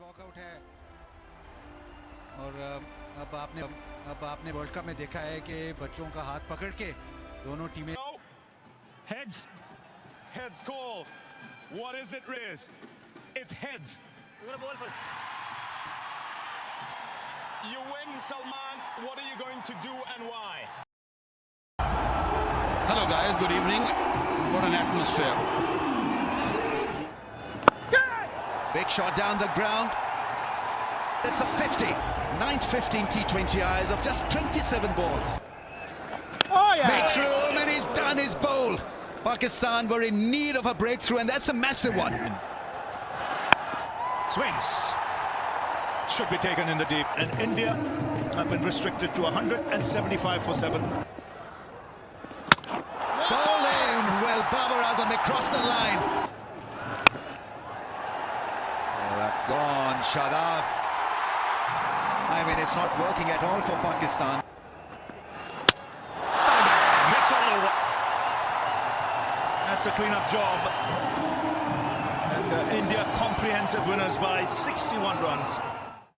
Walkout है और अब आपने वर्ल्ड कप में देखा है कि बच्चों का हाथ पकड़ के दोनों टीमें heads called. What is it, Riz? It's heads. You win, Salman. What are you going to do and why? Hello guys, good evening. What an atmosphere. Big shot down the ground. It's a 50. 9th 15 T20 eyes of just 27 balls. Oh yeah! Makes room and he's done his bowl. Pakistan were in need of a breakthrough and that's a massive one. Swings. Should be taken in the deep. And India have been restricted to 175 for 7. Bowling. Well, Babar Azam across the line. Oh, that's gone. Shadab. I mean, it's not working at all for Pakistan. It's all over. That's a clean-up job. And India comprehensive winners by 61 runs.